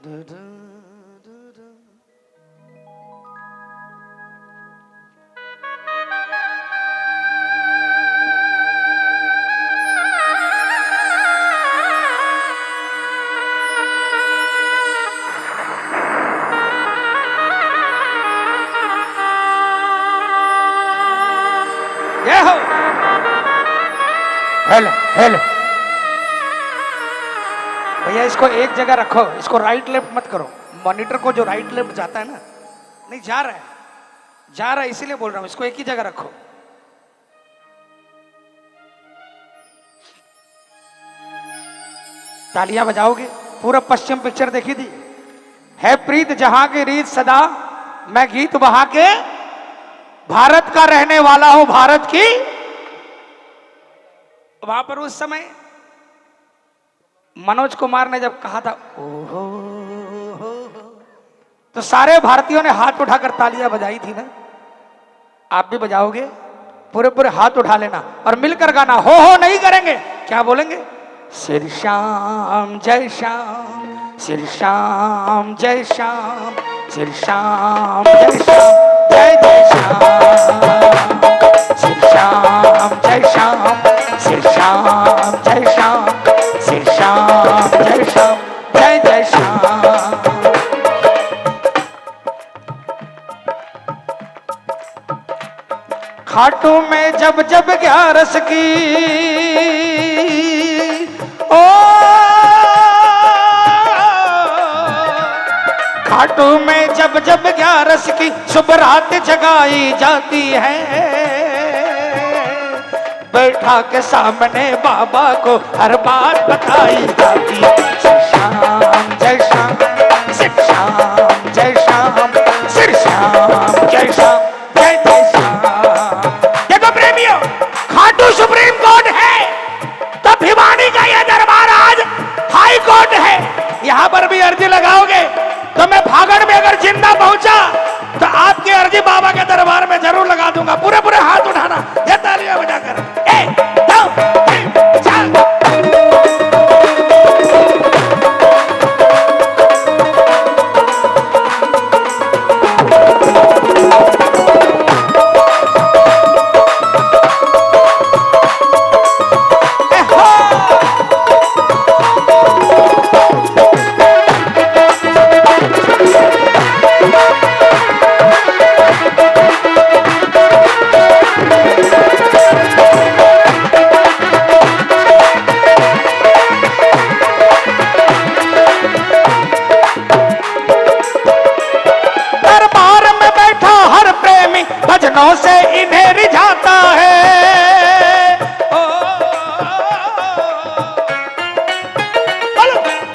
Hello hello भैया, इसको एक जगह रखो, इसको राइट लेफ्ट मत करो। मॉनिटर को जो राइट लेफ्ट जाता है ना, नहीं जा रहा है इसीलिए बोल रहा हूं, इसको एक ही जगह रखो। तालियां बजाओगे? पूरा पश्चिम पिक्चर देखी थी। है प्रीत जहां की रीत सदा, मैं गीत बहा के भारत का रहने वाला हूं, भारत की। वहां पर उस समय मनोज कुमार ने जब कहा था ओहो हो, तो सारे भारतीयों ने हाथ उठाकर तालियां बजाई थी ना। आप भी बजाओगे? पूरे पूरे हाथ उठा लेना और मिलकर गाना। हो नहीं करेंगे, क्या बोलेंगे? श्री श्याम जय श्याम, श्री श्याम जय श्याम, श्री श्याम जय श्याम, जय जय श्याम, श्री श्याम जय श्याम, श्री श्याम जय श्याम, श्री श्याम जय श्याम, जय जय श्याम। खाटू में जब जब ग्यारस की ओ, खाटू में जब जब ग्यारस की शुभ रात जगाई जाती है, बैठा के सामने बाबा को हर बात बताई जाती है। श्री श्याम जय श्याम, श्री श्याम जय श्याम, श्री श्याम जय श्याम, जय जय श्याम। देखो प्रेमियों, खाटू सुप्रीम कोर्ट है तो भिवानी का यह दरबार आज हाई कोर्ट है। यहाँ पर भी अर्जी लगाओगे तो मैं भागड़ में अगर जिंदा पहुंचा तो आपकी अर्जी बाबा के दरबार में जरूर लगा दूंगा। पूरे पूरे हाथ उठाना, ये तालियां बजाकर। 1 2 3 4। भजनों से इन्हें रिझाता है,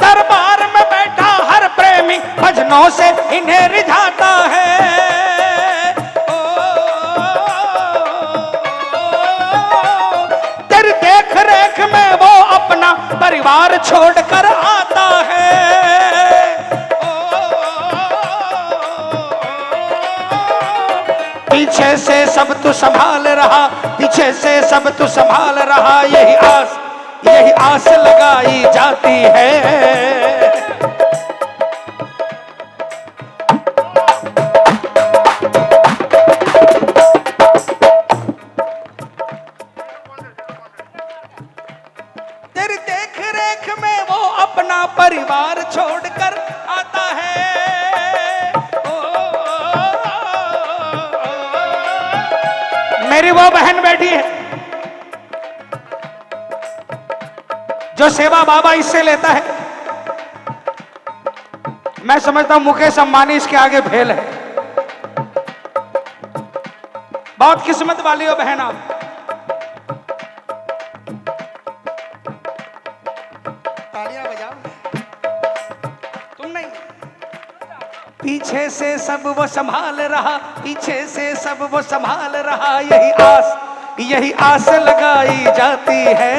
दरबार में बैठा हर प्रेमी भजनों से इन्हें रिझाता है। तेरी देख रेख में वो अपना परिवार छोड़कर आता है। पीछे से सब तू संभाल रहा, पीछे से सब तू संभाल रहा, यही आस लगाई जाती है। तेरी देख रेख में वो अपना परिवार छोड़कर आता है। मेरी वो बहन बैठी है जो सेवा बाबा इससे लेता है। मैं समझता हूं मुकेश अंबानी इसके आगे फेल है। बहुत किस्मत वाली हो बहन आप। तालियां बजाओ। तुम नहीं। पीछे से सब वो संभाल रहा, पीछे से सब वो संभाल रहा, यही आस लगाई जाती है।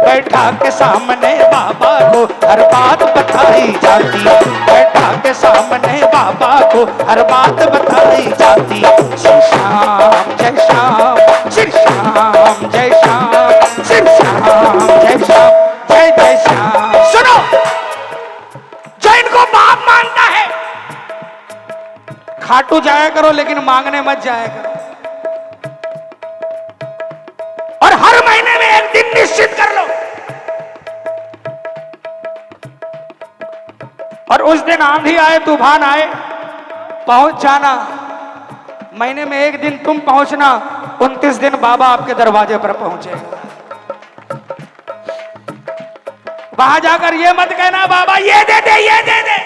बैठा के सामने बाबा को हर बात बताई जाती, बैठा के सामने बाबा को हर बात बताई जाती। श्री श्याम जय श्याम, श्री श्याम जय श्याम, श्री श्याम जय श्याम, जय जय श्याम। सुनो खाटू जाया करो लेकिन मांगने मत जाया करो। और हर महीने में एक दिन निश्चित कर लो, और उस दिन आंधी आए तूफान आए पहुंच जाना। महीने में एक दिन तुम पहुंचना, 29 दिन बाबा आपके दरवाजे पर पहुंचेगा। वहां जाकर ये मत कहना बाबा ये दे दे ये दे दे।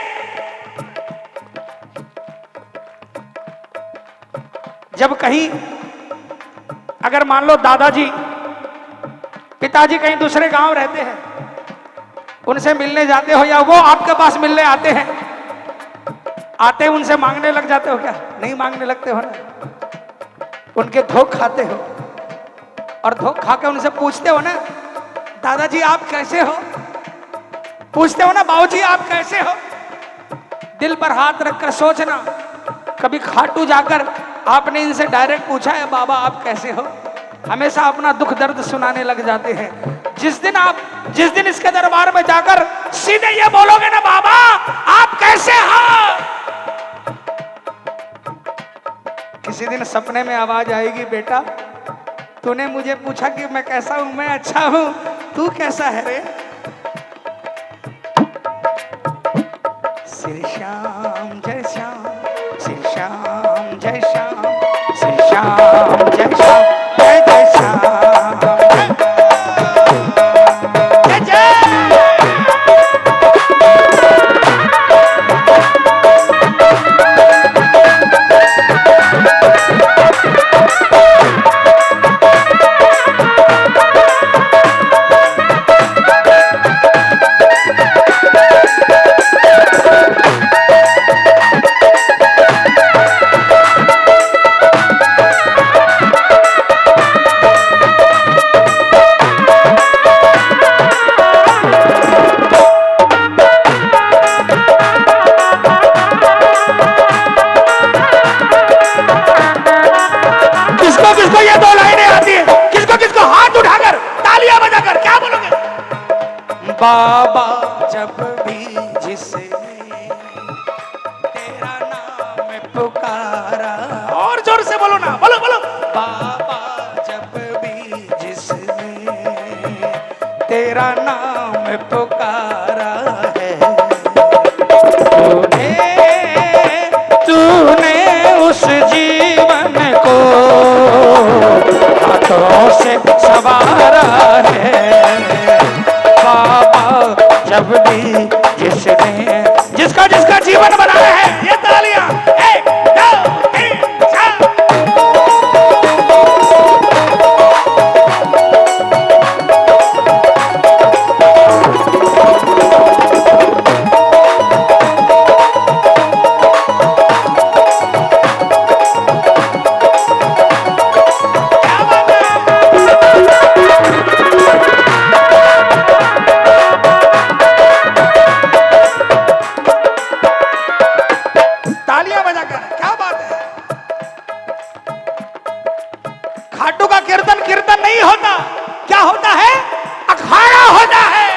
जब कहीं अगर मान लो दादाजी पिताजी कहीं दूसरे गांव रहते हैं, उनसे मिलने जाते हो या वो आपके पास मिलने आते हैं, आते उनसे मांगने लग जाते हो क्या? नहीं मांगने लगते हो ना, उनके धोख खाते हो और धोख खा के उनसे पूछते हो ना दादाजी आप कैसे हो, पूछते हो ना बाबूजी आप कैसे हो। दिल पर हाथ रखकर सोचना, कभी खाटू जाकर आपने इनसे डायरेक्ट पूछा है बाबा आप कैसे हो? हमेशा अपना दुख दर्द सुनाने लग जाते हैं। जिस दिन इसके दरबार में जाकर सीधे ये बोलोगे ना बाबा आप कैसे हो, किसी दिन सपने में आवाज आएगी बेटा तूने मुझे पूछा कि मैं कैसा हूं, मैं अच्छा हूं, तू कैसा है रे? श्री श्याम जय श्याम, श्री श्याम जय श्याम, श्री श्याम जय श्याम, जय जय श्याम जय जय। किसको ये दो लाइनें आती है? किसको किसको हाथ उठाकर तालियां बजाकर क्या बोलोगे? बाबा जब भी जिसने तेरा नाम पुकारा, और जोर से बोलो ना, बोलो बोलो। बाबा जब भी जिसने तेरा नाम पुकारा है, तूने उस जीवन को हाथों से सवारा है। बाबा जब भी जिसका जिसका जीवन बनाया है, ये तालियां 1 2 3 4। खाटू का कीर्तन कीर्तन नहीं होता, क्या होता है? अखाड़ा होता है।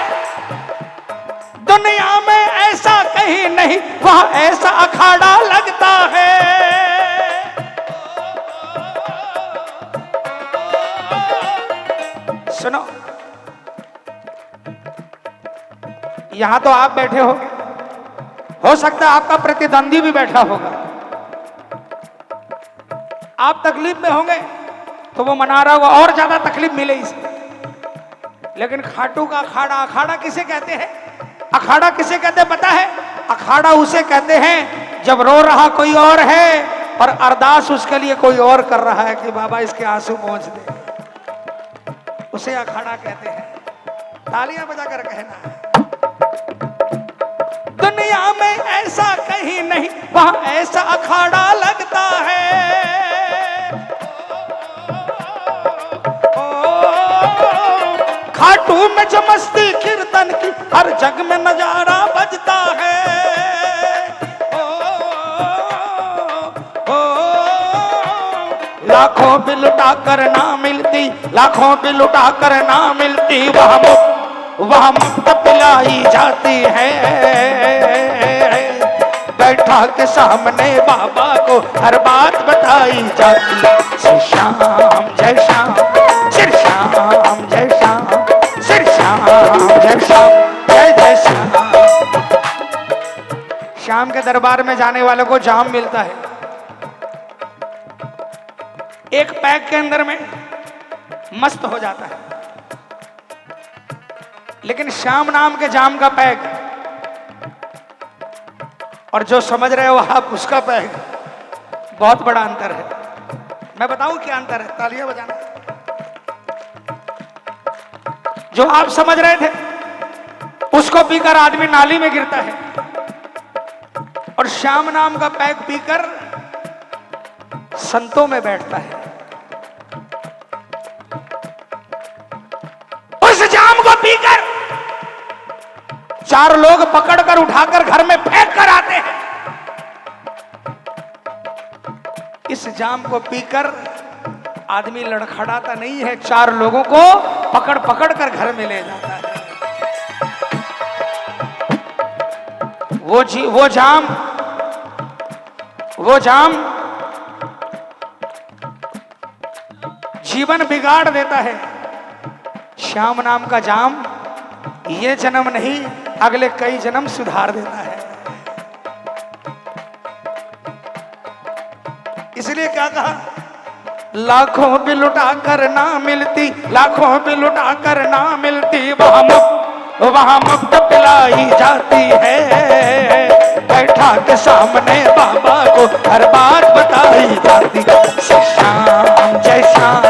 दुनिया में ऐसा कहीं नहीं, वहां ऐसा अखाड़ा लगता है। सुनो, यहां तो आप बैठे होंगे, हो सकता है आपका प्रतिद्वंदी भी बैठा होगा, आप तकलीफ में होंगे तो वो मना रहा होगा और ज्यादा तकलीफ मिले इसे। लेकिन खाटू का अखाड़ा, अखाड़ा किसे कहते हैं? अखाड़ा किसे कहते हैं पता है? अखाड़ा उसे कहते हैं जब रो रहा कोई और है और अरदास उसके लिए कोई और कर रहा है कि बाबा इसके आंसू पहुंच दे, उसे अखाड़ा कहते हैं। तालियां बजाकर कहना है, दुनिया में ऐसा कहीं नहीं, वहां ऐसा अखाड़ा लगता है। खाटू में जो मस्ती कीर्तन की हर जग में नजारा बजता है। लाखों भी लुटा कर ना मिलती, लाखों भी लुटा कर ना मिलती, वह मुफ्त पिलाई जाती है। बैठा बैठा के सामने बाबा को हर बात बताई जाती। श्री श्याम जय श्याम, श्री श्याम जय श्याम, श्री श्याम जय श्याम, जय जय श्याम। श्याम के दरबार में जाने वालों को जाम मिलता है। एक पैक के अंदर में मस्त हो जाता है, लेकिन श्याम नाम के जाम का पैक और जो समझ रहे हो आप उसका पैक, बहुत बड़ा अंतर है। मैं बताऊं क्या अंतर है? तालियां बजाना। जो आप समझ रहे थे उसको पीकर आदमी नाली में गिरता है, और श्याम नाम का पैक पीकर संतों में बैठता है। उस जाम को पीकर 4 लोग पकड़कर उठाकर घर में फेंक कर आते हैं। इस जाम को पीकर आदमी लड़खड़ाता नहीं है, 4 लोगों को पकड़ पकड़ कर घर में ले जाता है। वो जाम जीवन बिगाड़ देता है। श्याम नाम का जाम ये जन्म नहीं, अगले कई जन्म सुधार देता है। इसलिए क्या कहा? लाखों भी लुटा कर ना मिलती, लाखों भी लुटा कर ना मिलती, वहां मुफ्त पिलाई जाती है। बैठा के सामने बाबा को हर बात बताई जाती। श्री श्याम जय श्याम,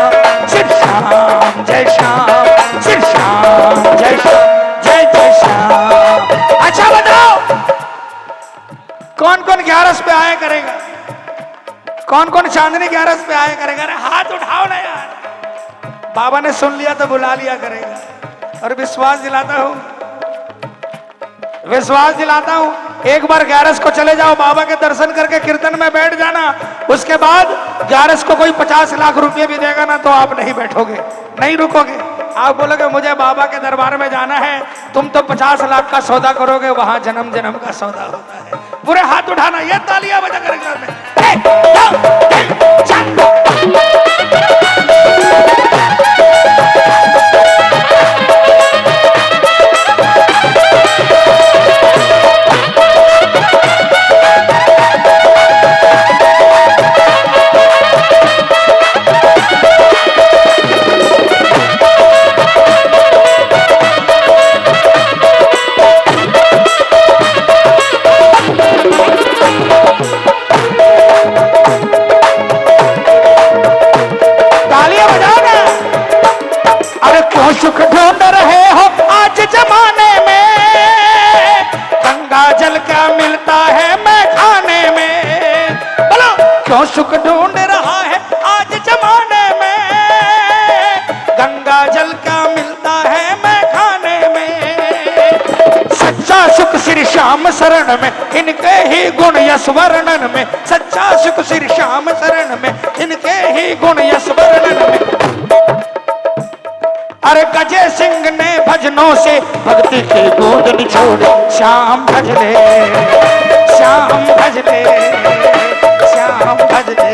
श्री श्याम जय श्याम, श्री श्याम जय श्याम, जय जय श्याम। अच्छा बताओ, कौन कौन 11 पे आया करेगा? कौन कौन चांदनी 11 पे आया करेगा? अरे हाथ उठाओ ना यार। बाबा ने सुन लिया तो बुला लिया करेगा। और विश्वास दिलाता हूं, विश्वास दिलाता हूं, एक बार 11 को चले जाओ, बाबा के दर्शन करके कीर्तन में बैठ जाना। उसके बाद 11 को कोई 50 लाख रुपए भी देगा ना तो आप नहीं बैठोगे, नहीं रुकोगे। आप बोलोगे मुझे बाबा के दरबार में जाना है। तुम तो 50 लाख का सौदा करोगे, वहां जन्म जन्म का सौदा होता है। पूरे हाथ उठाना, ये तालियां बजा कर घर में। सुख ढूंढ रहे हो आज जमाने में, गंगा जल क्या मिलता है मैं खाने में। बोलो क्यों सुख ढूंढ रहा है आज जमाने में, गंगा जल क्या मिलता है मैं खाने में। सच्चा सुख श्री श्याम शरण में, इनके ही गुण यश वर्णन में। सच्चा सुख श्री श्याम शरण में, इनके ही गुण यश वर्णन में। अरे गजे सिंह ने भजनों से भक्ति की बूंद निचोड़ी। श्याम भज ले, श्याम भज ले, श्याम भज ले,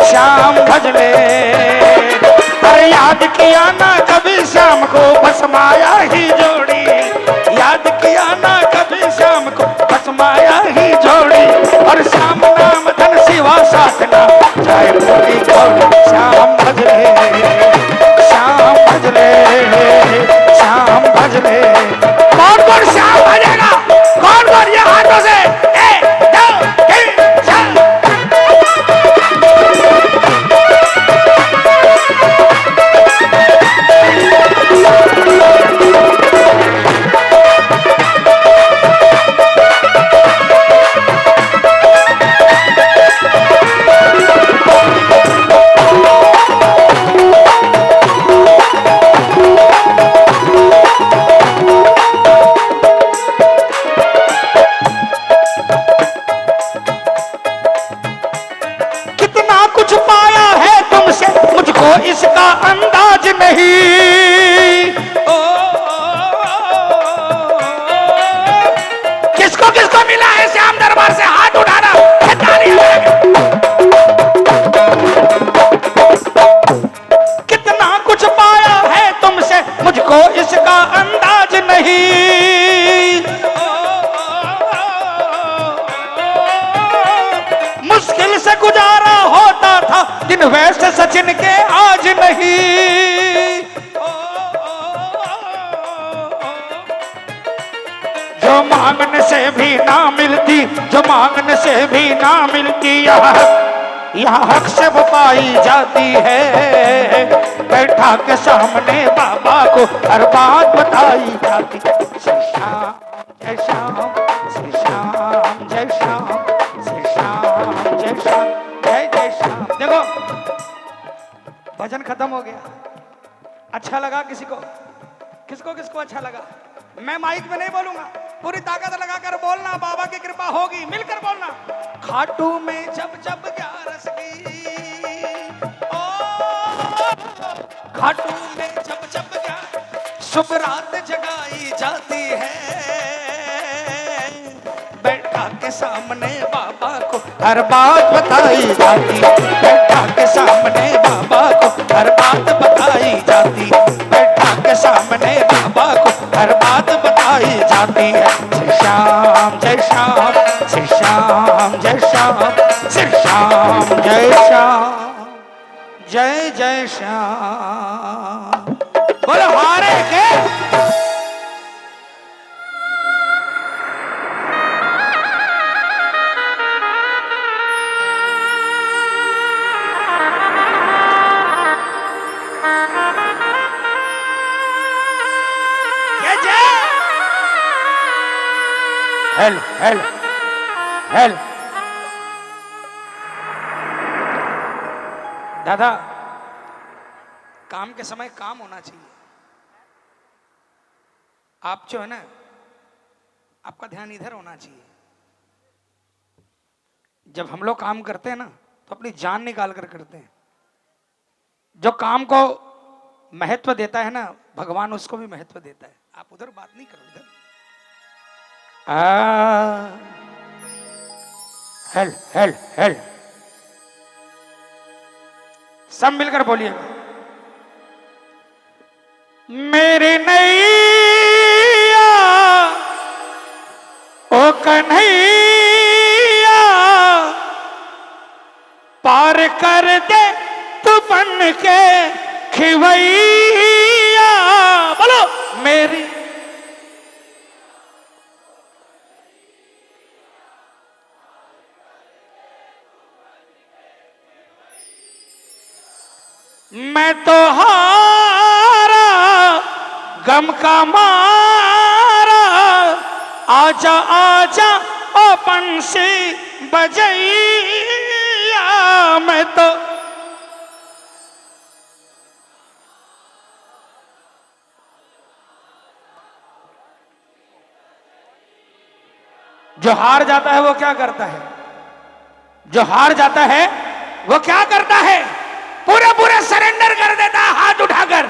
श्याम भज ले। अरे याद किया ना कभी श्याम को, बस माया ही जोड़ी। याद किया ना कभी श्याम को, बस माया ही जोड़ी। और श्याम नाम धन शिवा साधना, चाहे पूरी जोड़ी। श्याम भज ले, श्याम भज ले, श्याम भज ले। कौन कौन श्याम भजेगा? कौन कौन? ये हाथों से 1 2 3 4। मुश्किल से गुजारा होता था दिन वैसे सचिन के आज नहीं। जो मांगने से भी ना मिलती, जो मांगने से भी ना मिलती, यहाँ हक से वो पाई जाती है। बैठा के सामने बाबा को हर बात बताई जाती। श्री श्याम जय श्याम, श्री श्याम जय श्याम, श्री श्याम जय श्याम, जय जय श्याम। देखो भजन खत्म हो गया। अच्छा लगा किसी को? किसको किसको अच्छा लगा? मैं माइक में नहीं बोलूंगा, पूरी ताकत लगाकर बोलना, बाबा की कृपा होगी, मिलकर बोलना। खाटू में जब जब ग्यारस की, खाटू में जब जब शुभ रात जगाई जाती है। बैठा के सामने बाबा को हर बात बताई जाती, बैठा के सामने बाबा को हर बात बताई जाती, बैठा के सामने बाबा को हर बात बताई जाती है। श्री श्याम जय श्याम, श्री श्याम जय श्याम, श्री श्याम जय श्याम, जय जय श्याम। बोलो हारे के हेल हेल हेल। दादा काम के समय काम होना चाहिए। आप जो है ना, आपका ध्यान इधर होना चाहिए। जब हम लोग काम करते हैं ना तो अपनी जान निकाल कर करते हैं। जो काम को महत्व देता है ना भगवान, उसको भी महत्व देता है। आप उधर बात नहीं करो, इधर हेल हेल हेल। सब मिलकर बोलिएगा। मेरे नैया ओ कन्हैया पार कर दे तू बन के खिवैया। बोलो मेरी मैं तो हारा गम का मारा, आजा आजा ओ बंसी बजैया। मैं तो जो हार जाता है वो क्या करता है? जो हार जाता है वो क्या करता है? पूरे पूरे सरेंडर कर देता है हाथ उठाकर,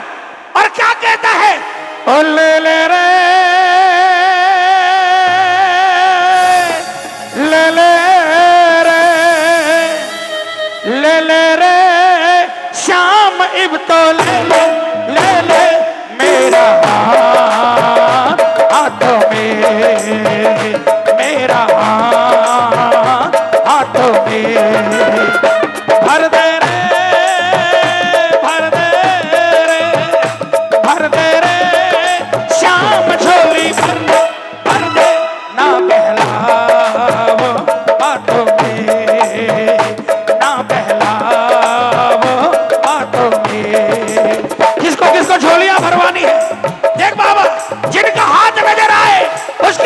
और क्या कहता है? ओ ले ले रे, ले ले रे, ले ले रे श्याम इब तो ले ले, ले ले मेरा हाथों में, मेरा हाथों में भर दे रे,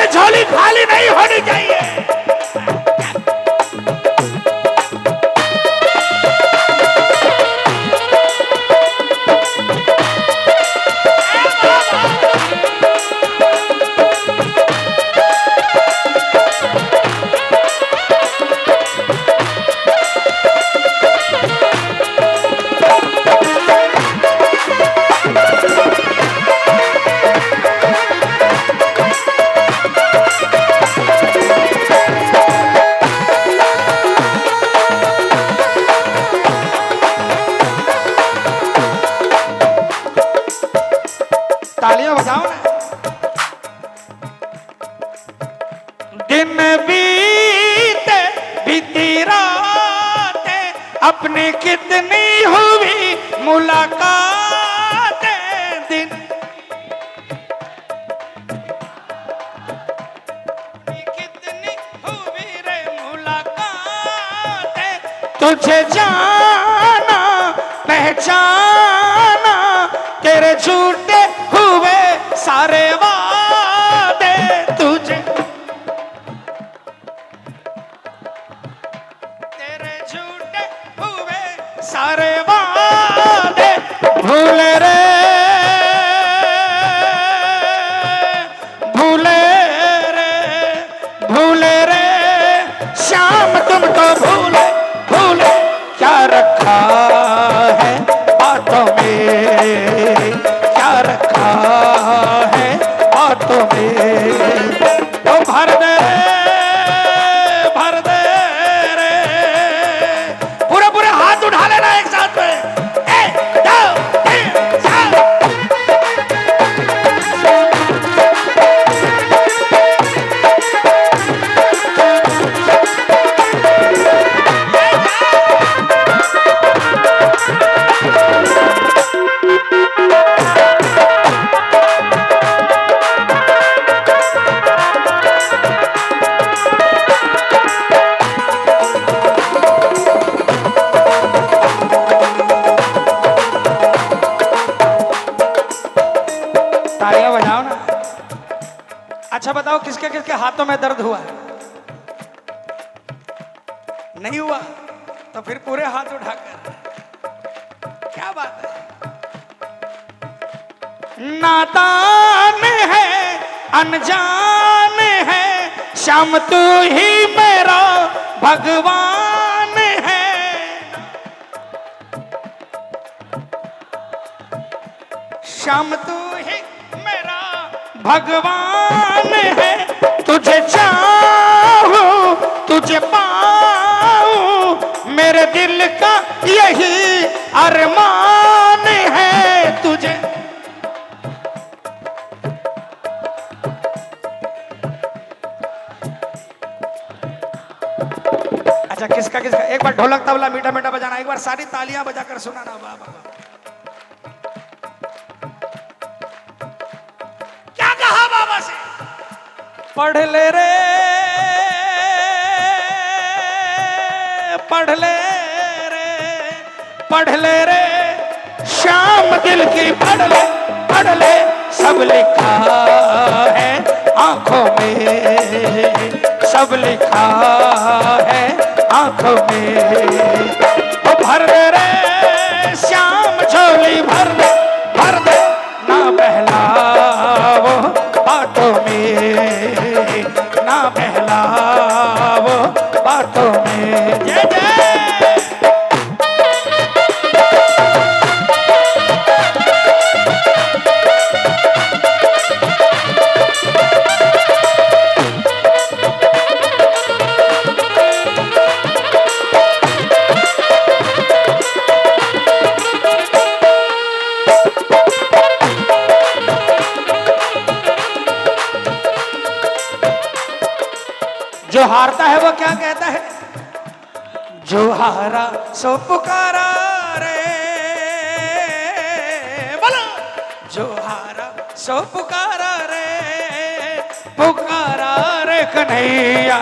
झोली खाली नहीं होनी चाहिए। अपनी कितनी हुई मुलाकातें दिन कितनी हुई रे मुलाकातें तुझे जाना पहचाना तेरे झूठे हुए सारे वादे तुझे तेरे झूठे हुए सारे वादे भूले रे भूले रे भूले रे श्याम तुम तो भूले भूले क्या रखा है बातों में क्या रखा है बातों में तो भर दे रे पूरे पूरे हाथ उठा लेना एक साथ में 1 2 3 4 तालियां बजाओ ना। अच्छा बताओ किसके किसके हाथों में दर्द हुआ है? नहीं हुआ तो फिर पूरे हाथ उठाकर क्या बात है। नादान है अनजान है श्याम तू ही मेरा भगवान है श्याम तू ही मेरा भगवान है तुझे चाहूं तुझे पाऊं मेरे दिल का यही अरमान है तुझे अच्छा किसका किसका एक बार ढोलक तबला मीठा मीठा बजाना एक बार सारी तालियां बजाकर सुनाना वाह वाह पढ़ ले रे पढ़ ले रे पढ़ ले रे श्याम दिल की पढ़ ले सब लिखा है आंखों में सब लिखा है आंखों में ओ भर दे रे श्याम झोली भर दे ना बहलाओ बातों में ना बहलाओ बातों में जय जय जो हारता है वो क्या कहता है जो हारा सो पुकारा रे बोलो जो हारा सो पुकारा रे कन्हैया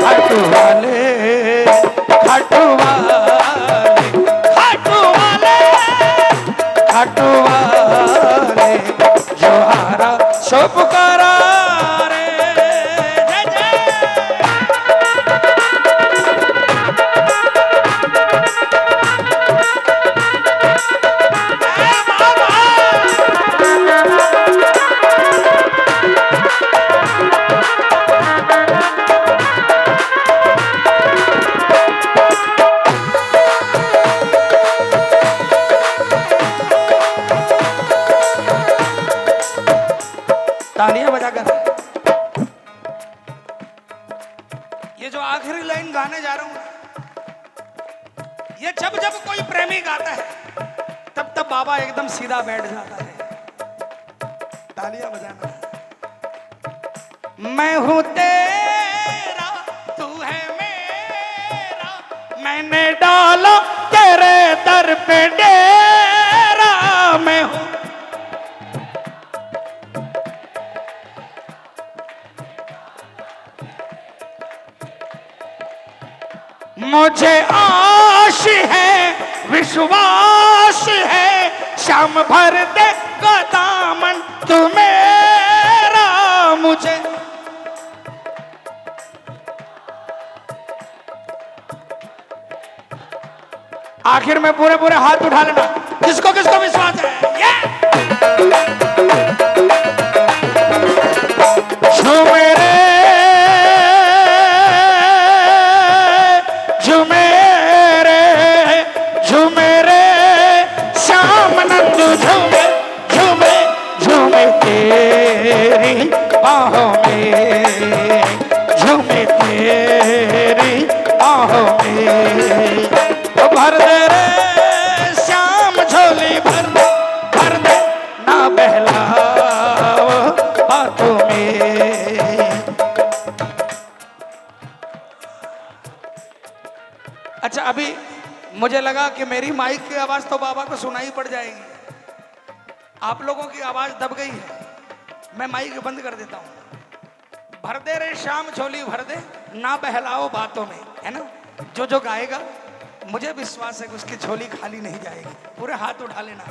खाटू वाले खाटू वाले खाटू वाले खाटू वाले जो हारा सो पुकारा तालियां बजाकर ये जो आखिरी लाइन गाने जा रहा हूं ये जब जब कोई प्रेमी गाता है तब तब बाबा एकदम सीधा बैठ जाता है। तालियां बजाना। मैं हूं तेरा तू है मेरा मैंने डाला तेरे दर पे डेरा, मैं हूं मुझे आश है, विश्वास है, शाम भर दे दामन तू मेरा। मुझे आखिर में पूरे पूरे हाथ उठा लेना, किसको किसको विश्वास है। झूमे रे झूमे रे झूमे रे श्याम नंदू झूमे झूमे झूमे तेरी बाहों में, झूमे तेरी बाहों में। भर दे रे श्याम झोली भर दे ना बहलाओ बातों में। अच्छा, अभी मुझे लगा कि मेरी माइक की आवाज तो बाबा को सुनाई पड़ जाएगी, आप लोगों की आवाज दब गई है, मैं माइक बंद कर देता हूं। भर दे रे श्याम झोली भर दे ना बहलाओ बातों में, है ना। जो गाएगा मुझे विश्वास है कि उसकी झोली खाली नहीं जाएगी। पूरे हाथ उठा लेना,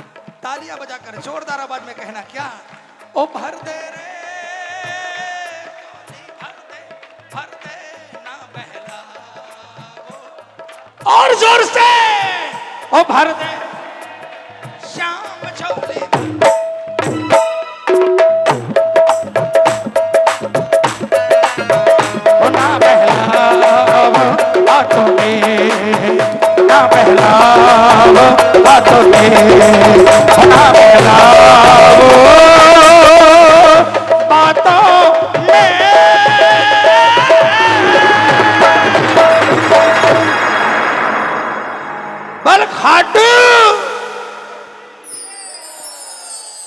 तालियां बजाकर जोरदार आवाज में कहना, क्या ओ भर दे रे भर दे ना बहलाओ, और जोर से ओ भर दे श्याम झोली ना बहलाओ बातों में, ना बहलाओ बातों में, ना बहलाओ बातों में। बल खाटू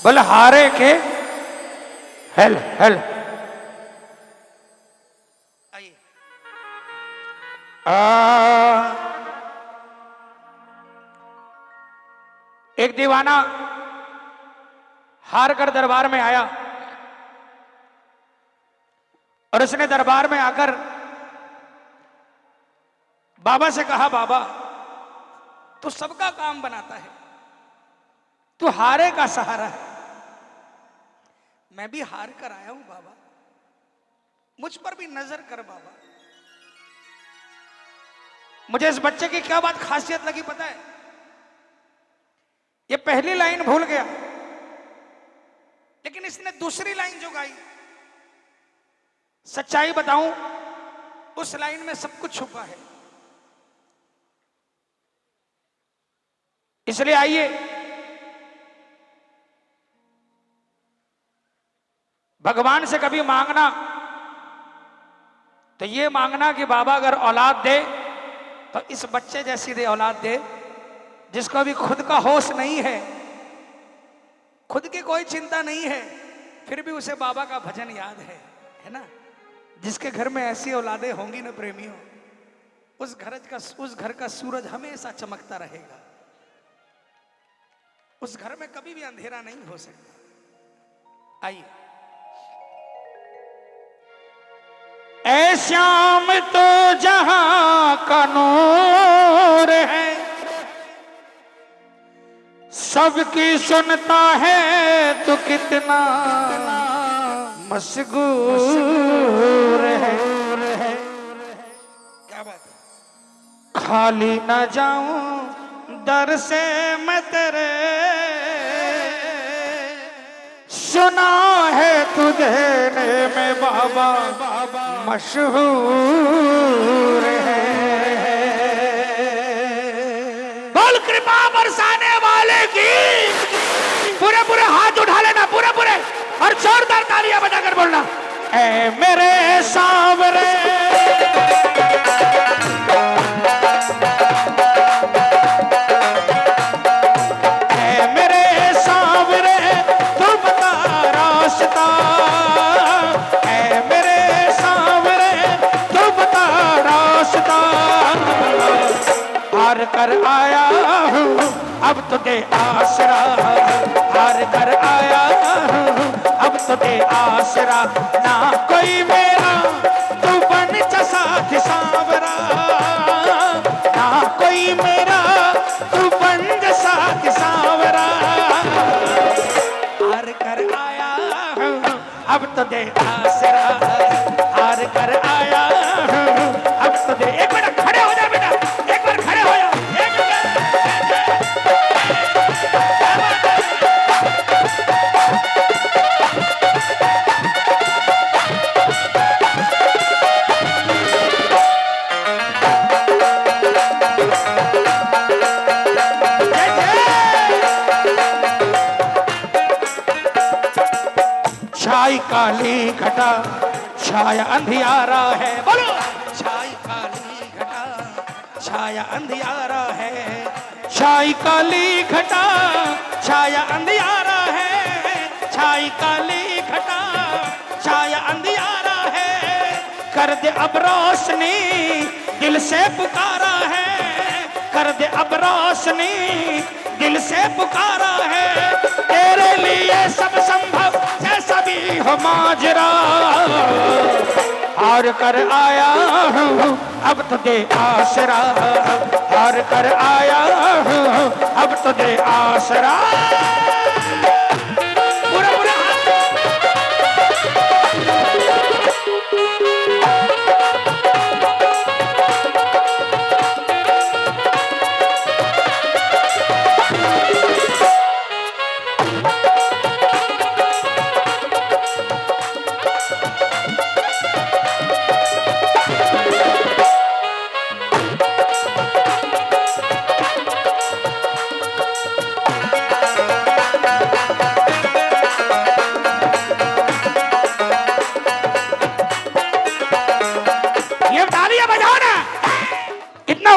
बल हारे के हेल हेल। आइए एक दीवाना हार कर दरबार में आया और उसने दरबार में आकर बाबा से कहा, बाबा तू सबका काम बनाता है, तू हारे का सहारा है, मैं भी हार कर आया हूं बाबा, मुझ पर भी नजर कर बाबा। मुझे इस बच्चे की क्या बात खासियत लगी पता है, ये पहली लाइन भूल गया, लेकिन इसने दूसरी लाइन जो गाई, सच्चाई बताऊं उस लाइन में सब कुछ छुपा है। इसलिए आइए भगवान से कभी मांगना तो ये मांगना कि बाबा अगर औलाद दे तो इस बच्चे जैसी दे औलाद दे, जिसको अभी खुद का होश नहीं है, खुद की कोई चिंता नहीं है, फिर भी उसे बाबा का भजन याद है ना। जिसके घर में ऐसी औलादें होंगी ना प्रेमियों, उस घर का सूरज हमेशा चमकता रहेगा, उस घर में कभी भी अंधेरा नहीं हो सकता। आइए ऐ श्याम तो जहां का नूर है, सबकी सुनता है तो कितना मशगूर है। क्या बात है, खाली न जाऊं दर से मैं तेरे, सुना है तू देने में बाबा मशहूर है। बोल कृपा बरसाने वाले की, पूरे पूरे हाथ उठा लेना, पूरे पूरे, और जोरदार तालियां बजाकर बोलना, ऐ मेरे सांवरे ऐ मेरे सांवरे तू बता रास्ता। कर आया हूँ अब तो दे आसरा, हार कर आया हूँ अब तो दे आसरा। ना कोई मेरा तू बन जा साथ सांवरा, ना कोई मेरा तू बन जा साथ सांवरा। हार कर आया हूँ अब तो दे आसरा, हार कर आया हूँ अब तो दे। एक मिनट खड़े हो जा बेटा, एक बार खड़े हो जा। छाई काली घटा छाया अंधियारा है, बोलो। छाई काली घटा छाया अंधियारा है, छाई काली घटा छाया अंधियारा है, छाई काली घटा छाया अंधियारा है। कर दे अब रोशनी दिल से पुकारा है, कर दे अब रोशनी दिल से पुकारा है। तेरे लिए सब संभव जैसा भी हो माजरा, हार कर आया हूँ अब तो दे आसरा, हार कर आया हूँ अब तो दे आसरा। पूरा पूरा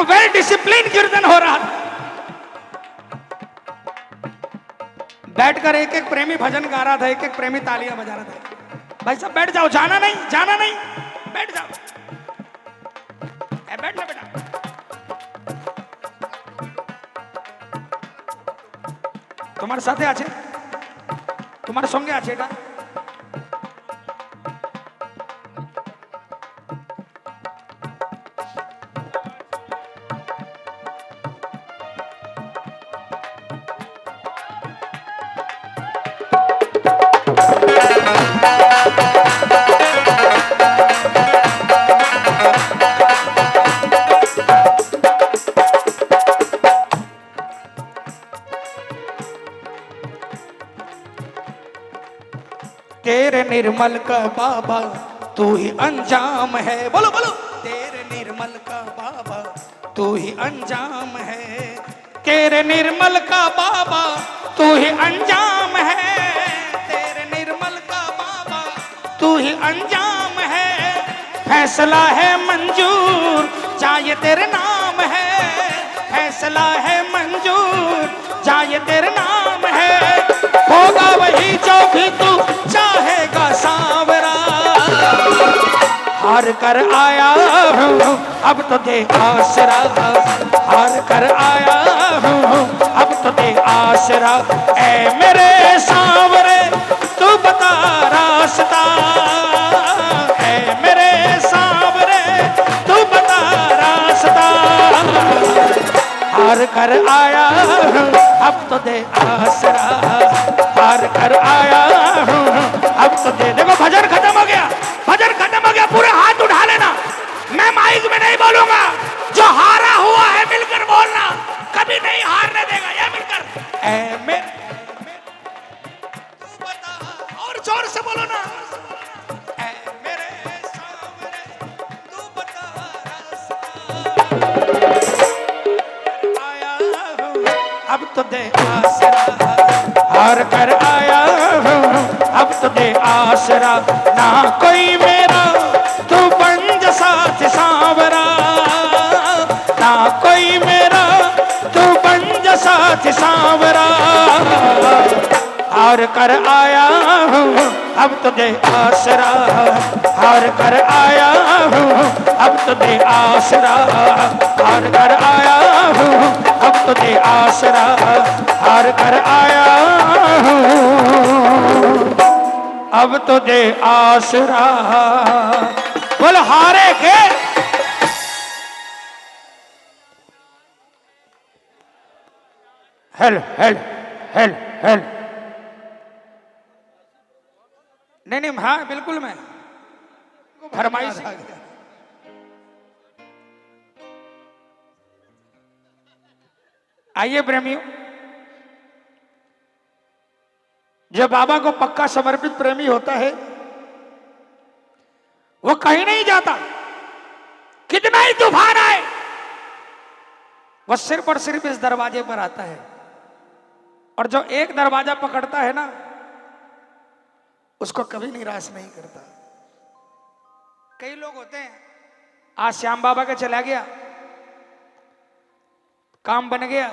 वेल डिसिप्लिन कीर्तन हो रहा। बैठकर एक एक प्रेमी भजन गा रहा था, एक एक प्रेमी तालियां बजा रहा था। भाई साहब बैठ जाओ, जाना नहीं, जाना नहीं, बैठ जाओ, बैठ जा बेटा। তোমার সাথে আছে, তোমার সঙ্গে আছে এটা। तेरे निर्मल का बाबा तू ही अंजाम है, बोलो बोलो। तेरे निर्मल का बाबा तू ही अंजाम है, तेरे निर्मल का बाबा तू ही अंजाम है, तेरे निर्मल का बाबा तू ही अंजाम है। फैसला है मंजूर चाहे तेरे नाम है, फैसला है मंजूर चाहे तेरे नाम है। होगा वही जो भी तू चाहेगा सांवरा, हार कर आया हूँ अब तो दे आसरा, हार कर आया हूँ अब तो दे आसरा। ऐ मेरे सांवरे तू बता रास्ता, ऐ मेरे सांवरे तू बता रास्ता। हार कर आया हूँ अब तो दे आसरा, हार कर आया हूँ अब तो दे। देखो भजन खत्म हो गया, भजन खत्म हो गया, पूरे हाथ उठा लेना। मैं माइक में नहीं बोलूंगा, जो हारा हुआ है मिलकर बोलना, कभी नहीं हारने देगा। ये मिलकर ऐ मेरे और जोर से बोलो ना, ऐ मेरे सांवरे तू बता रास्ता। आया हूँ अब तो दे आसरा, हार कर आया हूँ अब तो दे आसरा। ना कोई मेरा तू बन जा साथ सांवरा, ना कोई मेरा तू बन जा साथ सांवरा। हार कर आया हूँ अब तो दे आसरा, हार कर आया हूँ अब तो दे आसरा, हार कर आया हूँ अब तो दे आसरा, हार कर आया हूँ अब तो दे आसरा। बोल हारे के हेल हेल हेल हेल। नहीं नहीं हाँ बिल्कुल मैं फरमाइश। आइए प्रेमियों, जब बाबा को पक्का समर्पित प्रेमी होता है वो कहीं नहीं जाता, कितना ही तूफान आए वो सिर्फ और सिर्फ इस दरवाजे पर आता है। और जो एक दरवाजा पकड़ता है ना उसको कभी निराश नहीं करता। कई लोग होते हैं, आज श्याम बाबा के चला गया, काम बन गया,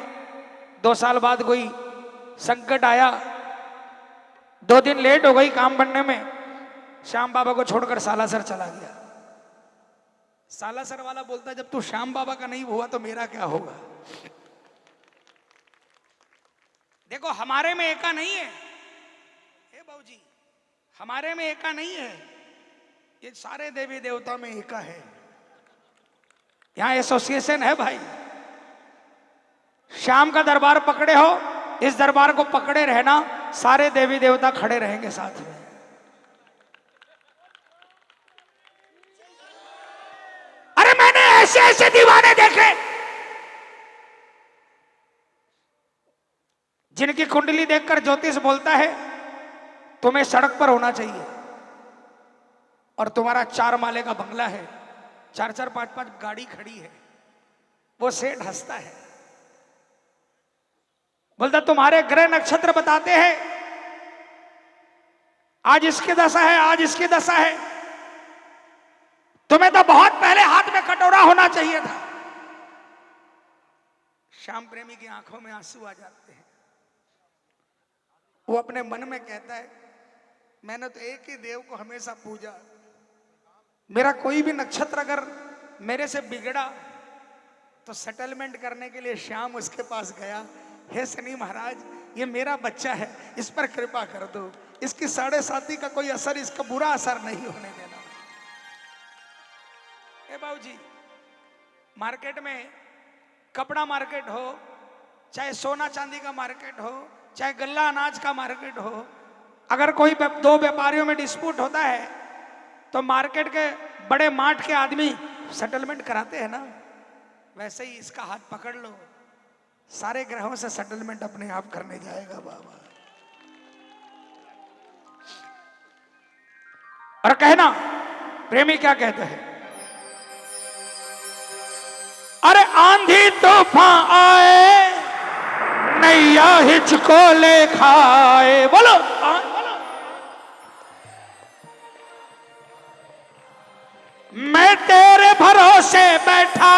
2 साल बाद कोई संकट आया, 2 दिन लेट हो गई काम बनने में, श्याम बाबा को छोड़कर सालासर चला गया। सालासर वाला बोलता है जब तू श्याम बाबा का नहीं हुआ तो मेरा क्या होगा। देखो हमारे में एका नहीं है, हे बाबूजी, हमारे में एका नहीं है, ये सारे देवी देवता में एका है। यहां एसोसिएशन है भाई। श्याम का दरबार पकड़े हो, इस दरबार को पकड़े रहना, सारे देवी देवता खड़े रहेंगे साथ में। अरे मैंने ऐसे ऐसे दीवाने देखे जिनकी कुंडली देखकर ज्योतिष बोलता है तुम्हें सड़क पर होना चाहिए, और तुम्हारा 4 माले का बंगला है, 4-4 5-5 गाड़ी खड़ी है, वो सेठ हंसता है, बोलता तुम्हारे ग्रह नक्षत्र बताते हैं आज इसकी दशा है, आज इसकी दशा है, तुम्हें तो बहुत पहले हाथ में कटोरा होना चाहिए था। श्याम प्रेमी की आंखों में आंसू आ जाते हैं। वो अपने मन में कहता है मैंने तो एक ही देव को हमेशा पूजा, मेरा कोई भी नक्षत्र अगर मेरे से बिगड़ा तो सेटलमेंट करने के लिए श्याम उसके पास गया, हे शनि महाराज ये मेरा बच्चा है, इस पर कृपा कर दो, इसकी 7.5 का कोई असर, इसका बुरा असर नहीं होने देना। ए बाबूजी, मार्केट में कपड़ा मार्केट हो, चाहे सोना चांदी का मार्केट हो, चाहे गल्ला अनाज का मार्केट हो, अगर कोई 2 व्यापारियों में डिस्प्यूट होता है तो मार्केट के बड़े मार्ट के आदमी सेटलमेंट कराते हैं ना, वैसे ही इसका हाथ पकड़ लो, सारे ग्रहों से सेटलमेंट अपने आप करने जाएगा बाबा। और कहना प्रेमी क्या कहते हैं, अरे आंधी तूफान आए नैया हिचको ले खाए, बोलो मैं तेरे भरोसे बैठा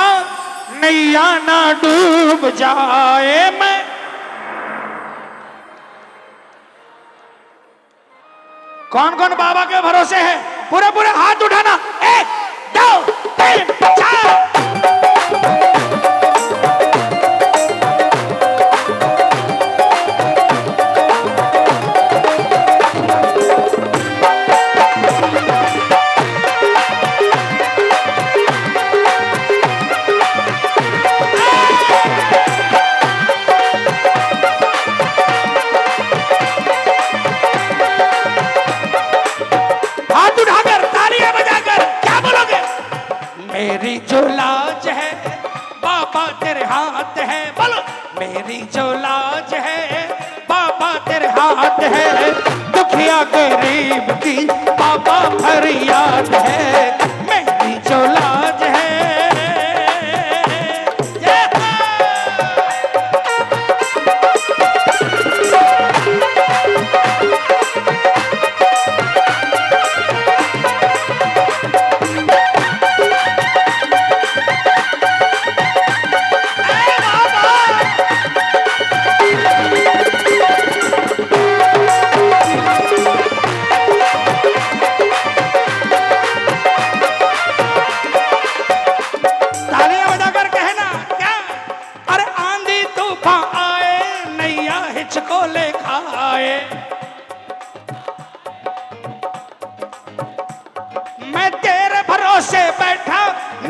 नैया ना डूब जाए। मैं कौन कौन बाबा के भरोसे है, पूरे पूरे हाथ उठाना, 1 2 3 4। मेरी जो लाज है बाबा तेरे हाथ है, बोलो मेरी जो लाज है बाबा तेरे हाथ है, दुखिया गरीब की बाबा फरियाद है, मेरी जो लाज है।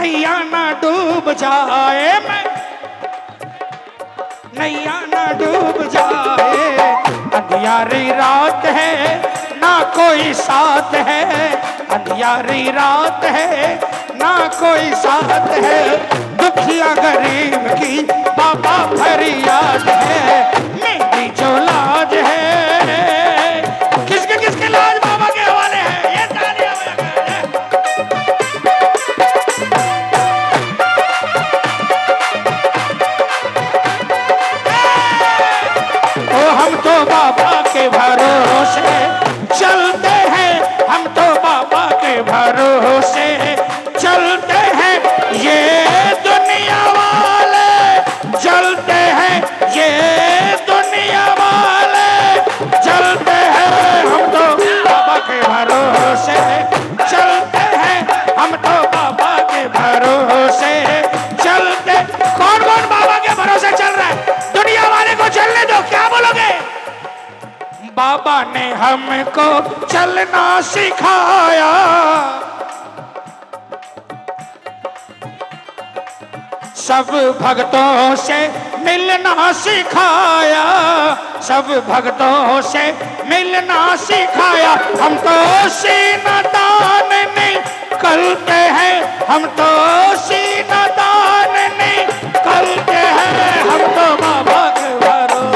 नैया ना डूब जाए, मैं नैया ना डूब जाए। अंधियारी रात है ना कोई साथ है, अंधियारी रात है ना कोई साथ है। दुखिया गरीब की बाबा फरियाद है, मेरी जो लाज है। किसके किसके लाज बाबा के हवाले है, ये तालियां बजाकर। ओ हम तो बाबा के भरोसे चलते हैं, हम तो बाबा के भरोसे चलते हैं। ये दुनिया वाले चलते हैं, ये दुनिया वाले चलते हैं। हम तो बाबा के भरोसे चलते हैं, हम तो बाबा के भरोसे चलते। कौन कौन बाबा के भरोसे चल रहा है? दुनिया वाले को चलने दो, क्या बोलोगे? बाबा ने हमको चलना सिखाया, सब भक्तों से मिलना सिखाया, सब भक्तों से मिलना सिखाया। हम तो सीना तान निकलते हैं, हम तो सीना तान निकलते हैं। हम तो बाबा के भरोसे।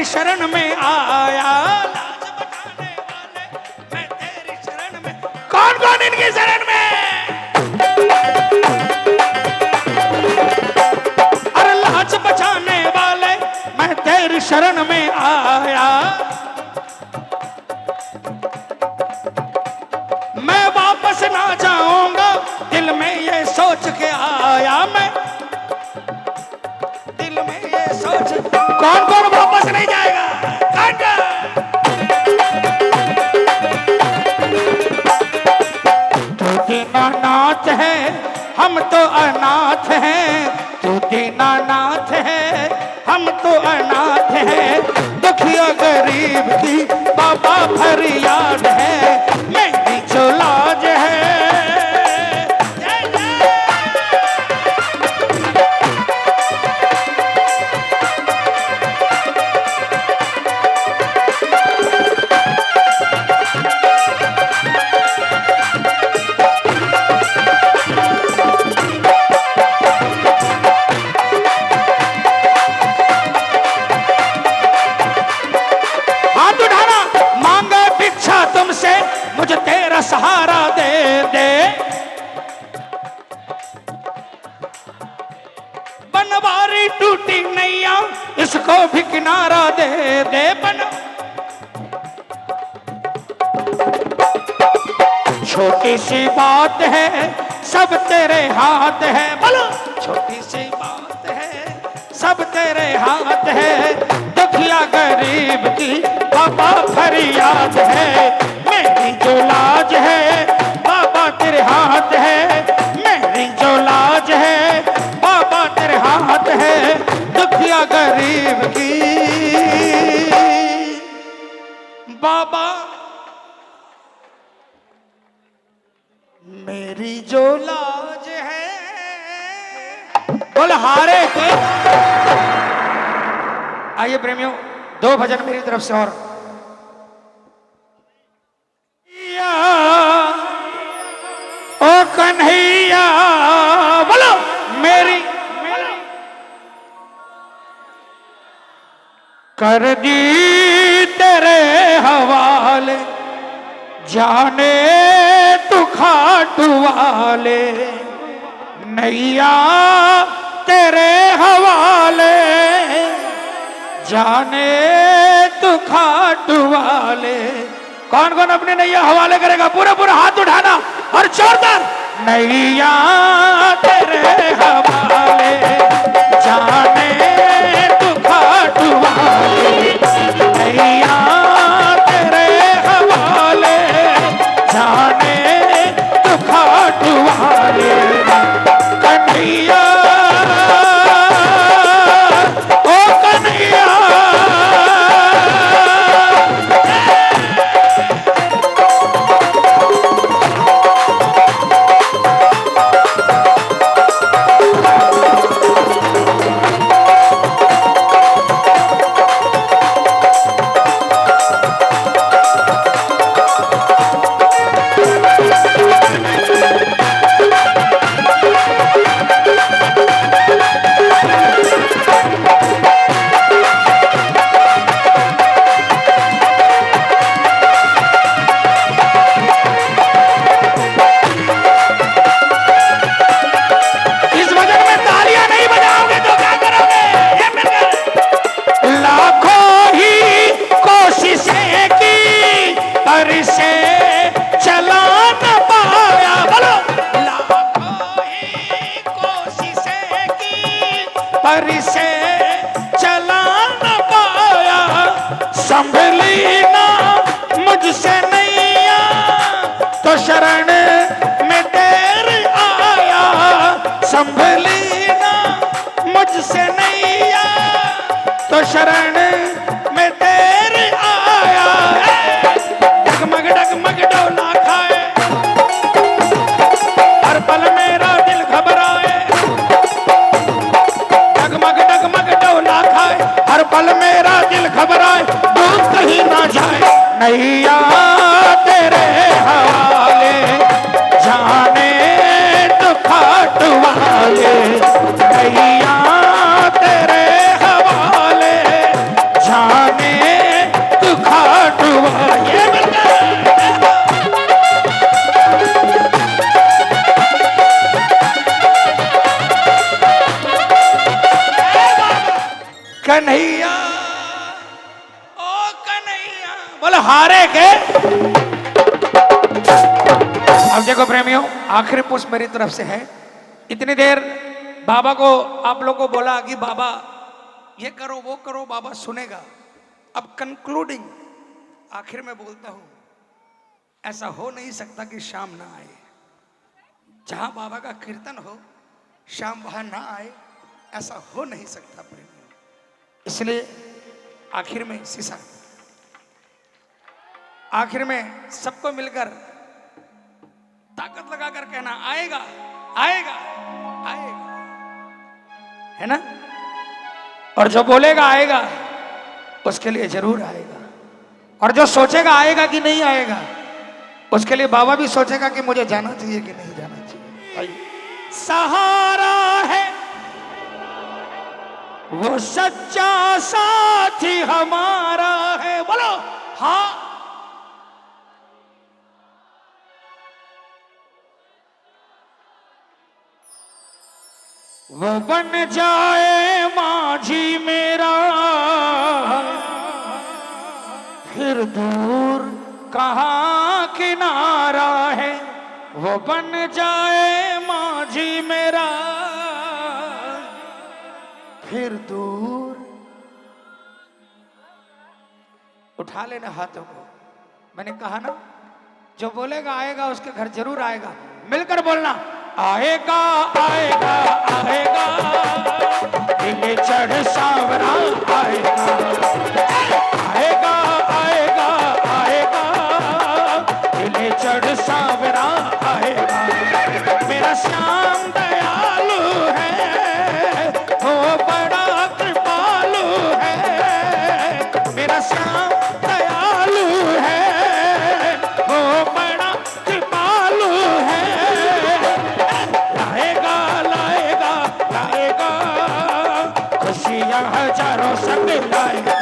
शरण में आया, लाज बचाने वाले मैं तेरी शरण में। कौन कौन इनकी शरण में? अरे लाज बचाने वाले मैं तेरी शरण में आया, मैं वापस ना जाऊंगा दिल में ये सोच के आया, मैं दिल में ये सोच। कौन कौन वापस नहीं जाएगा? तू दीनानाथ है, हम तो अनाथ हैं। तू दीनानाथ है, हम तो अनाथ हैं। दुखिया गरीब की बाबा फरियाद है, मेरी जो लाज है। मुझे तेरा सहारा दे दे, बनवारी टूटी नैया इसको भी किनारा दे दे। छोटी सी बात है सब तेरे हाथ है, बोलो छोटी सी बात है सब तेरे हाथ है। दुखिया गरीब की बाबा फरियाद है, मेरी जो लाज है बाबा तेरे हाथ है। मेरी जो लाज है बाबा तेरे हाथ है। दुखिया गरीब की बाबा मेरी जो लाज है। बोल हारे के। आइए प्रेमियों, दो भजन मेरी तरफ से और। ओ कन्हैया बोलो मेरी कर दी तेरे हवाले, जाने तू खाटू वाले। नैया तेरे हवाले, जाने तू खाटू वाले। कौन कौन अपने नैया हवाले करेगा? पूरा पूरा हाथ उठाना और जोरदार, नैया तेरे हवाले जाने तू खाटू वाले, नैया तेरे हवाले जाने तू खाटू वाले, कन्हैया ओ कन्हैया। से चला न पाया, संभली ना मुझसे नैया तो शरण में देर आया, संभली ना मुझसे नैया तो शरण में देर आया। डगमग डगमग डोला खाए, हर पल मेरा दिल घबराए, डगमग डगमग डोला खाए, हर पल मेरा दिल घबराए, दूर कहीं ना जाए, नैया तेरे हवाले जाने तो खाट वाले, नैया तेरे हवाले जाने तो खाट वाले। कन्हैया ओ कन्हैया, बोलो हारे के। अब देखो प्रेमियों, आखिरी पुष्प मेरी तरफ से है। इतनी देर बाबा को आप लोगों को बोला कि बाबा ये करो वो करो, बाबा सुनेगा। अब कंक्लूडिंग आखिर में बोलता हूं, ऐसा हो नहीं सकता कि शाम ना आए। जहां बाबा का कीर्तन हो शाम वहां ना आए, ऐसा हो नहीं सकता प्रेमियों। इसलिए आखिर में सीसा, आखिर में सबको मिलकर ताकत लगाकर कहना, आएगा आएगा आएगा, है ना? और जो बोलेगा आएगा उसके लिए जरूर आएगा, और जो सोचेगा आएगा कि नहीं आएगा उसके लिए बाबा भी सोचेगा कि मुझे जाना चाहिए कि नहीं जाना चाहिए। सहारा है वो सच्चा साथी हमारा है, बोलो हाँ। वो बन जाए माझी मेरा, फिर दूर कहाँ किनारा है, वो बन जाए माझी मेरा, फिर दूर। उठा लेना हाथों को, मैंने कहा ना जो बोलेगा आएगा उसके घर जरूर आएगा। मिलकर बोलना, आएगा आएगा आएगा, दिल चढ़ सांवरा आएगा, आएगा आएगा आएगा, दिल चढ़ सांवरा आएगा। मेरा श्याम दयालु है, वो बड़ा कृपालु है, मेरा श्याम दयालु है, वो बड़ा कृपालु है। लाएगा लाएगा लाएगा, खुशियां हजारों संग लाएगा,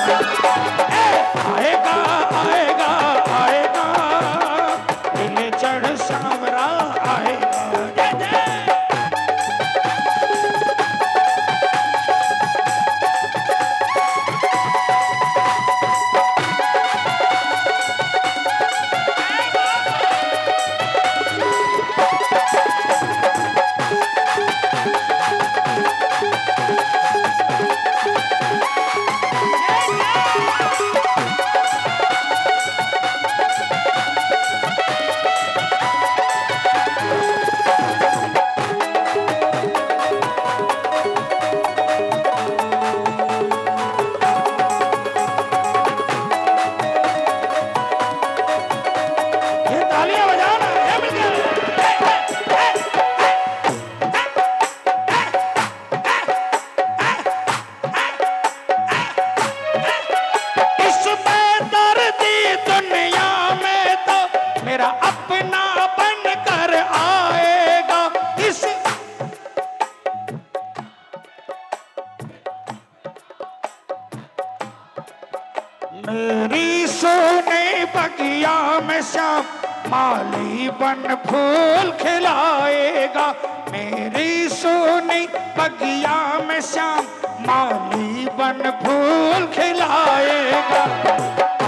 मेरी सोने बगिया में श्याम माली बन फूल खिलाएगा। मेरी सोनी बगिया में श्याम माली बन फूल खिलाएगा।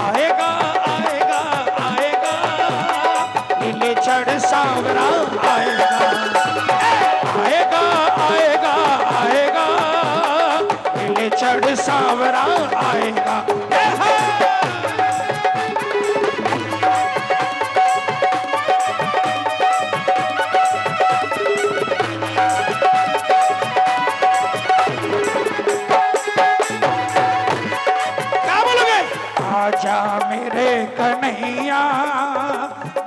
आएगा आएगा आएगा नीले चढ़ सांवरा आएगा। आएगा आएगा आएगा नीले चढ़ सांवरा आएगा। आजा मेरे कन्हैया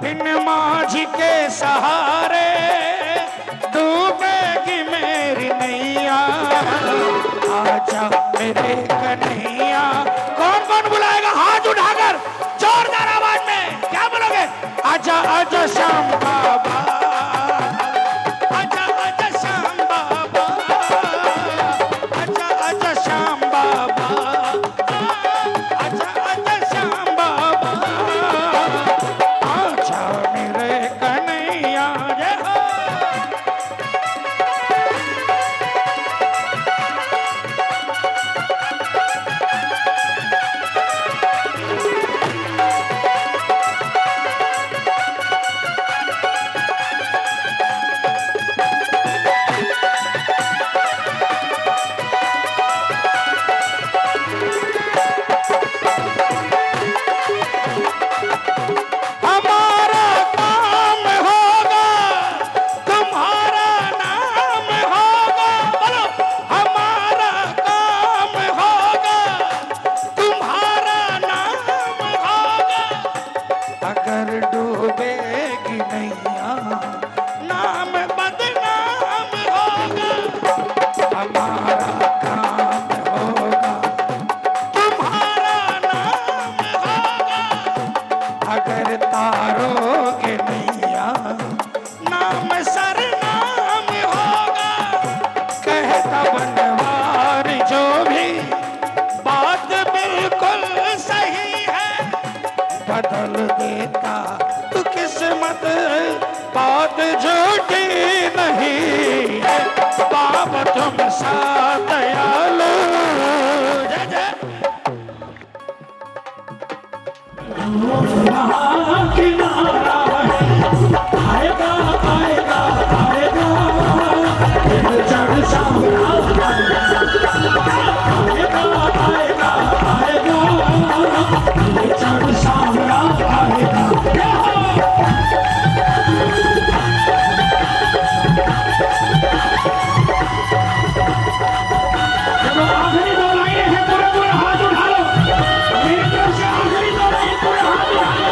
बिन माझी के सहारे डूबेगी मेरी नैया। आजा मेरे कन्हैया। कौन कौन बुलाएगा हाथ उठाकर जोरदार आवाज में, क्या बोलोगे? आजा आजा श्याम बाबा, आजा आजा श्याम बाबा, आजा आजा श्याम बाबा, आजा आजा श्याम बाबा, आजा मेरे कन्हैया। जय हो। हमारा काम होगा तुम्हारा नाम होगा। बोलो हमारा काम होगा तुम्हारा नाम होगा। अगर डूबेगी नैया नाम बदनाम होगा। हमारा काम होगा तुम्हारा नाम होगा। अगर तारोगे नैया नाम सरनाम होगा। कहता बनवार जो भी बात बिल्कुल सही है। बदल देता तू किस्मत बात झूठी नहीं है। बाबा तुम सा दयालु। जय जय। किनारा आएगा आएगा आएगा चढ़ सांवरा आएगा आएगा आएगा चढ़ सांवरा आएगा। चलो आखिरी दो लाइनें हैं, पूरे पूरे हाथ उठा लो। मेरी तरफ से आखिरी दो लाइन, पूरे हाथ उठा लो।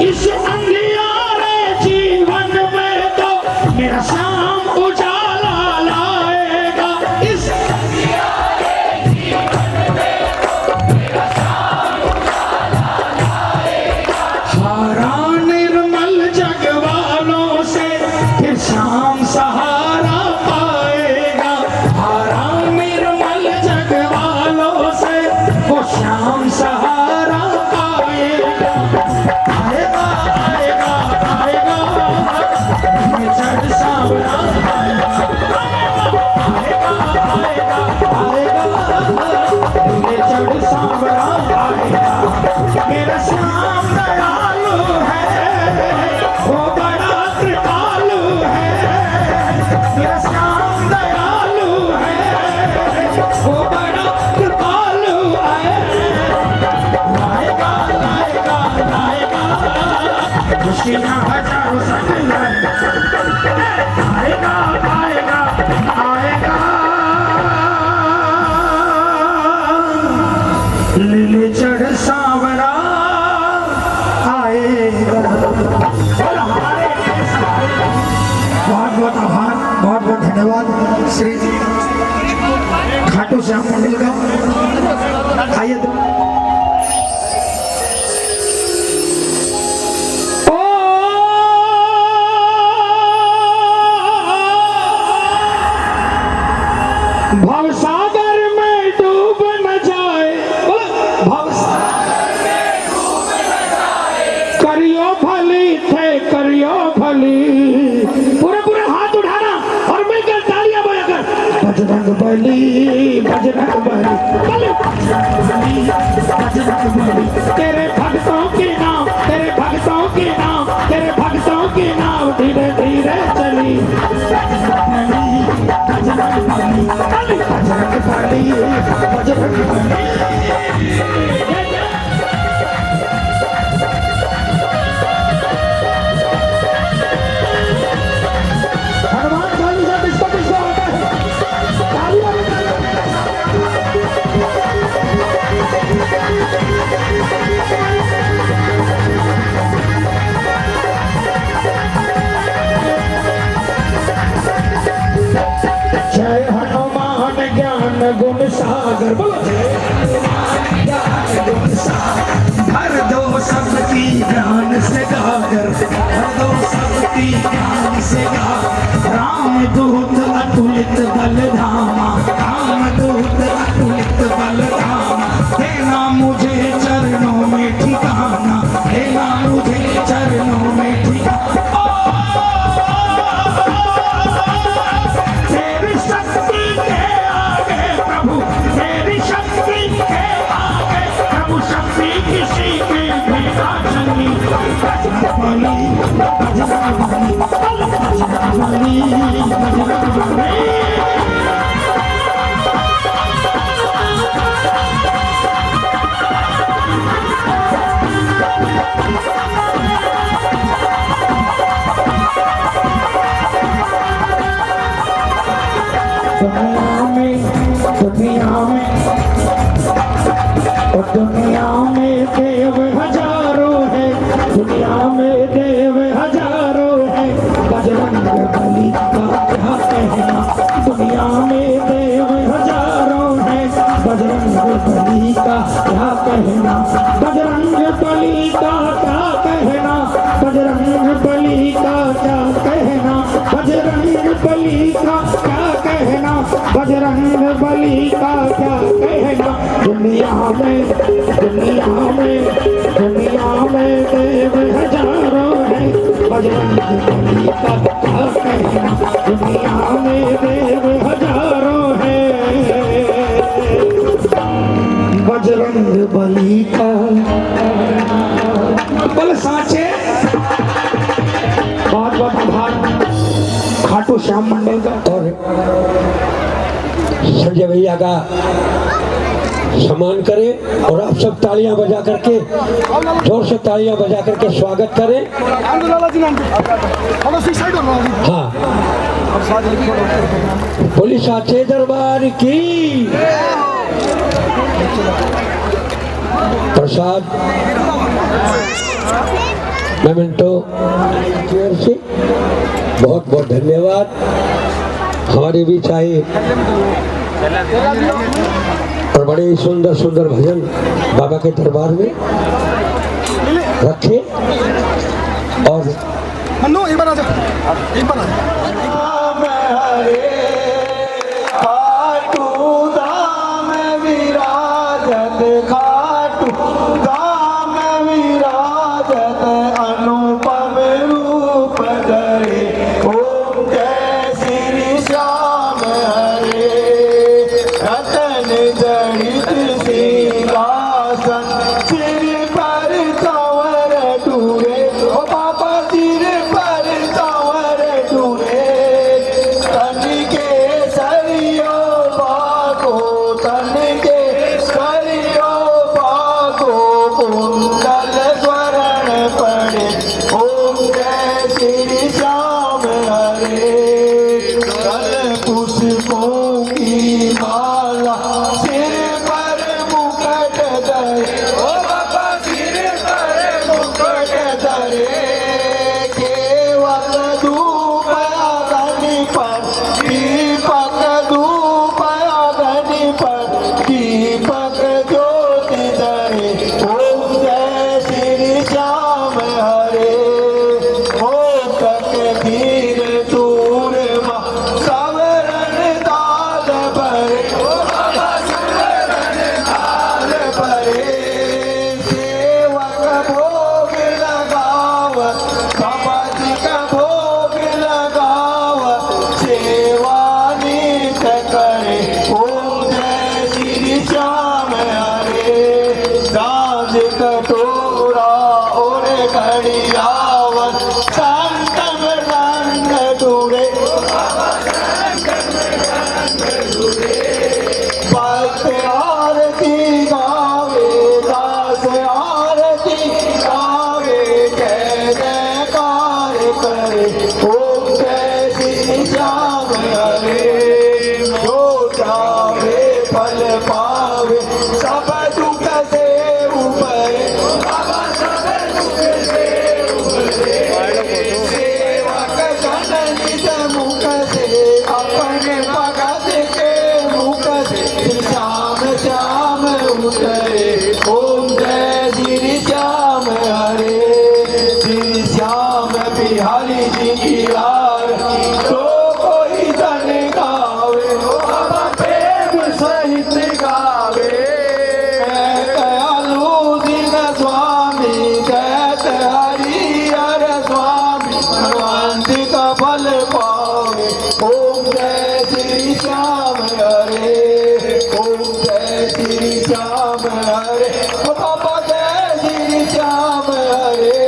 इस अंधियारे जीवन में तो मेरा शाम उजाला लाएगा। इस अंधियारे जीवन में तो मेरा शाम उजाला लाएगा। हारा निर्मल जग वालों से फिर शाम सहारा पाएगा। हारा निर्मल जग वालों से वो शाम सहारा पाएगा। आएगा आएगा आएगा चढ़ सांवरा आएगा। आएगा आएगा आएगा चढ़ सांवरा आएगा। मेरा श्याम दयालु है वो बड़ा कृपालु है। मेरा श्याम दयालु है वो बड़ा कृपालु है। लाएगा लाएगा लाएगा खुशियाँ हजारों संग आएगा आएगा आएगा लीले चढ़ सा श्री खाटू श्याम मंडल का आइए तो भवसागर में डूब न जाए, भवसागर में डूब न जाए, करियो भली थे करियो भली। पूरे पूरे हाथ उठाना और मिलकर तालियां बजाकर बजरंग बली बजरंग बली बजरंग बली। तेरे भक्तों के नाम तेरे भक्तों के नाम तेरे भक्तों के नाम धीरे धीरे चली बजरंग बली बजरंग बली बजरंग बली। हनुमान चालीसा किसको किसको आता है? तालियां जय हनुमान ज्ञान गुण सागर, बोलो जय हनुमान ज्ञान गुण सागर। भर दो सबकी ज्ञान से गागर, भर दो सबकी ज्ञान से गागर। राम दूत अतुलित बल धामा, राम दूत अतुलित बल धामा। देना मुझे चरणों में ठिकाना, देना मुझे चरणों में ठिकाना। तेरी शक्ति के आगे प्रभु, तेरी शक्ति के आगे प्रभु, शक्ति किसी की भी ना चली। बजरंग बली बजरंग बली बजरंग बली बजरंग बली। दुनिया में देव हजारों है, दुनिया में देव हजारों है। बजरंग बली का क्या कहना, दुनिया में देव हजारों है। बजरंग बली का क्या कहना, बजरंग बली का क्या कहना, बजरंग बली का क्या कहना, बजरंग बली का क्या कहना, बजरंग बली का क्या कहना। दुनिया में दुनिया में दुनिया में देव हजारों है। बजरंग बली का क्या कहना, दुनिया में देव हजारों है। बजरंग बली का बल साचे। बहुत बहुत आभार खाटू श्याम मंडल का और संजय भैया का सम्मान करें। और आप सब तालियां बजा करके, जोर से तालियां बजा करके स्वागत करें। हाँ, पुलिस साचे दरबार की। प्रसाद मेमेंटो से बहुत बहुत धन्यवाद। हमारे बीच आए और बड़े सुंदर सुंदर भजन बाबा के दरबार में रखे। और मन्नू एक बार आजा, एक बार आजा। कटोरा और घड़ियावन संगम रंग डूबे भक्त आरती गावे दास आरती गावे जय जयकार करे ओम जय श्री श्याम हरे जो चाहे फल पावे सब दुख से ऊपर सेवक जन निज मुख से अपने भगत के मुख से श्याम श्याम उतरे ओम जय श्री श्याम हरे श्री श्याम बिहारी जी की यार तो कोई धन गावे प्रेम सहित गावे दयालु दीन स्वामी कहत हरि हर स्वामी भगवंत का फल पावे ओम जय श्री श्याम हरे ओम जय श्री श्याम हरे ओ बाबा जय श्री श्याम हरे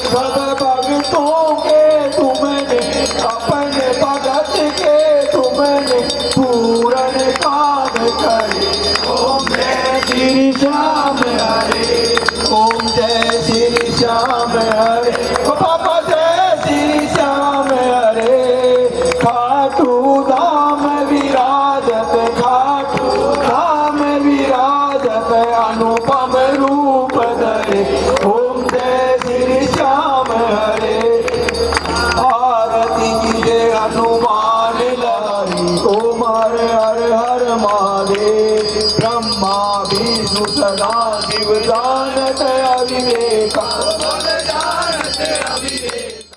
सब भक्तों के तुमने अपने भगत के तुमने पूरन काम करे ओम जय श्री श्याम हरे ओम जय श्री श्याम हरे ओ बाबा जय श्री श्याम हरे खाटू धाम विराजत अनुपम रूप धरे ओम जय श्री श्याम हरे आरती कीजे हनुमान लारी ओम हर हर हर महादेव ब्रह्मा विष्णु सदा शिव जानत अविवेका